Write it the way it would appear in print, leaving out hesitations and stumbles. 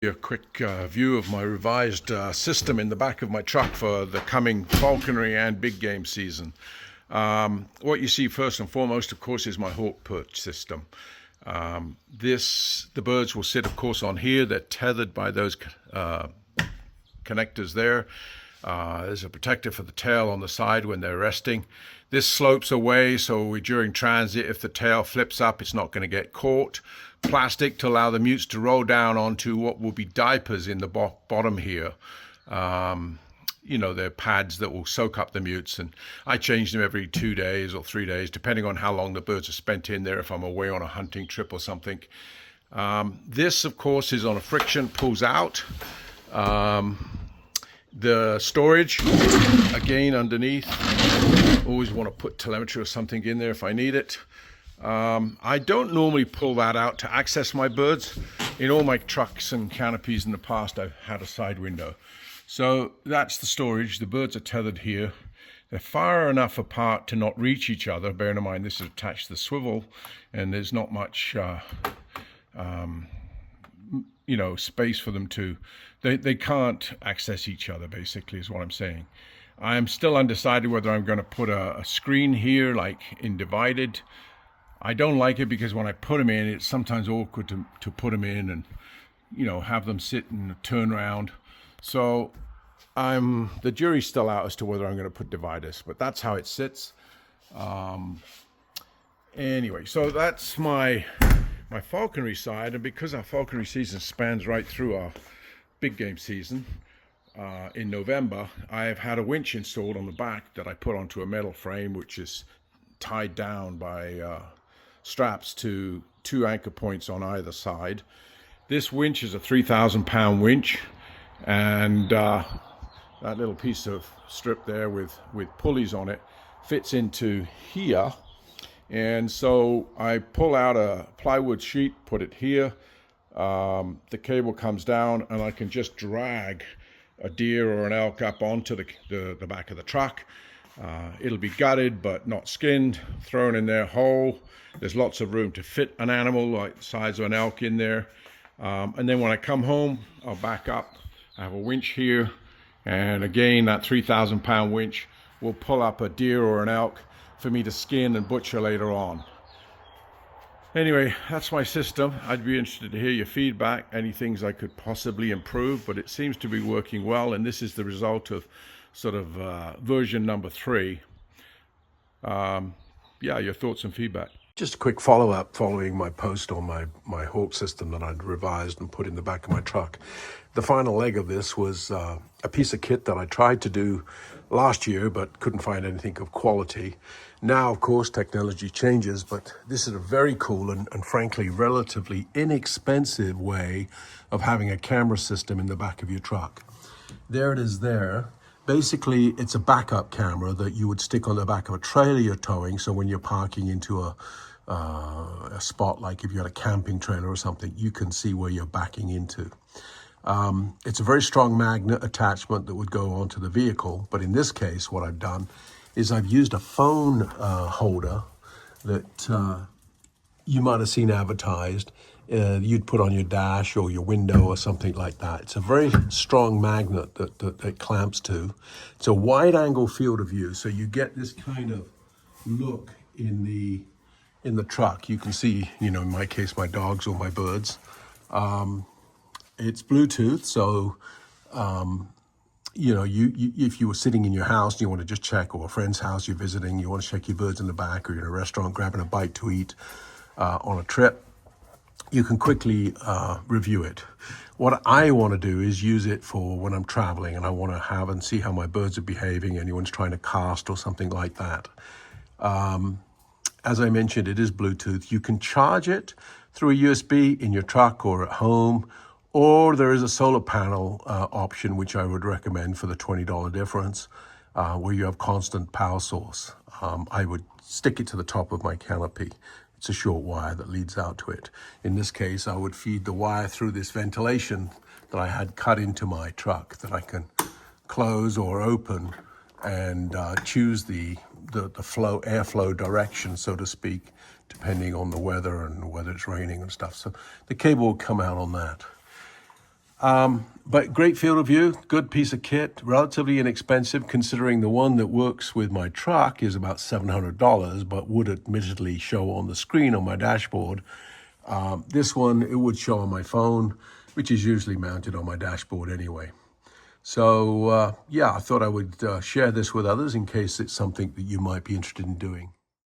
A quick view of my revised system in the back of my truck for the coming falconry and big game season. What you see first and foremost, of course, is my hawk perch system. The birds will sit, of course, on here. They're tethered by those connectors there. There's a protector for the tail on the side when they're resting. This slopes away, so during transit, if the tail flips up, it's not going to get caught. Plastic to allow the mutes to roll down onto what will be diapers in the bottom here. You know, they're pads that will soak up the mutes, and I change them every 2 days or 3 days, depending on how long the birds are spent in there, if I'm away on a hunting trip or something. This, of course, is on a friction, pulls out. The storage, again, underneath. Always want to put telemetry or something in there if I need it. I don't normally pull that out to access my birds. In all my trucks and canopies in the past, I've had a side window. So that's the storage. The birds are tethered here. They're far enough apart to not reach each other. Bearing in mind this is attached to the swivel, and there's not much space for them to, they can't access each other, basically, is what I'm saying. I am still undecided whether I'm going to put a screen here, like in divided. I don't like it because when I put them in, it's sometimes awkward to put them in and, have them sit and turn around. So the jury's still out as to whether I'm going to put dividers, but that's how it sits. Anyway, so that's my falconry side, and because our falconry season spans right through our big game season, in November, I have had a winch installed on the back that I put onto a metal frame, which is tied down by straps to 2 anchor points on either side. This winch is a 3,000-pound winch, and that little piece of strip there with pulleys on it fits into here. And so I pull out a plywood sheet, put it here. The cable comes down, and I can just drag a deer or an elk up onto the back of the truck. It'll be gutted but not skinned, thrown in there whole. There's lots of room to fit an animal like the size of an elk in there. And then when I come home, I'll back up. I have a winch here, and again, that 3,000-pound winch will pull up a deer or an elk for me to skin and butcher later on. Anyway, that's my system. I'd be interested to hear your feedback, any things I could possibly improve, but it seems to be working well, and this is the result of sort of version number 3. Your thoughts and feedback. Just a quick follow-up following my post on my hawk system that I'd revised and put in the back of my truck. The final leg of this was a piece of kit that I tried to do last year but couldn't find anything of quality. Now, of course, technology changes, but this is a very cool and frankly relatively inexpensive way of having a camera system in the back of your truck. There it is there. Basically, it's a backup camera that you would stick on the back of a trailer you're towing, so when you're parking into a spot, like if you had a camping trailer or something, you can see where you're backing into. It's a very strong magnet attachment that would go onto the vehicle, but in this case, what I've done is I've used a phone holder that you might have seen advertised. You'd put on your dash or your window or something like that. It's a very strong magnet that clamps to. It's a wide angle field of view, so you get this kind of look in the truck. You can see, in my case, my dogs or my birds. It's Bluetooth, so if you were sitting in your house and you want to just check, or a friend's house you're visiting, you want to check your birds in the back, or you're in a restaurant grabbing a bite to eat on a trip, you can quickly review it. What I want to do is use it for when I'm traveling and I want to have and see how my birds are behaving. Anyone's trying to cast or something like that. As I mentioned, it is Bluetooth. You can charge it through a USB in your truck or at home, or there is a solar panel option, which I would recommend for the $20 difference, where you have constant power source. I would stick it to the top of my canopy. It's a short wire that leads out to it. In this case, I would feed the wire through this ventilation that I had cut into my truck that I can close or open and choose the airflow direction, so to speak, depending on the weather and whether it's raining and stuff. So the cable will come out on that. But great field of view, good piece of kit, relatively inexpensive considering the one that works with my truck is about $700, but would admittedly show on the screen on my dashboard. This one, it would show on my phone, which is usually mounted on my dashboard anyway. So yeah, I thought I would share this with others in case it's something that you might be interested in doing.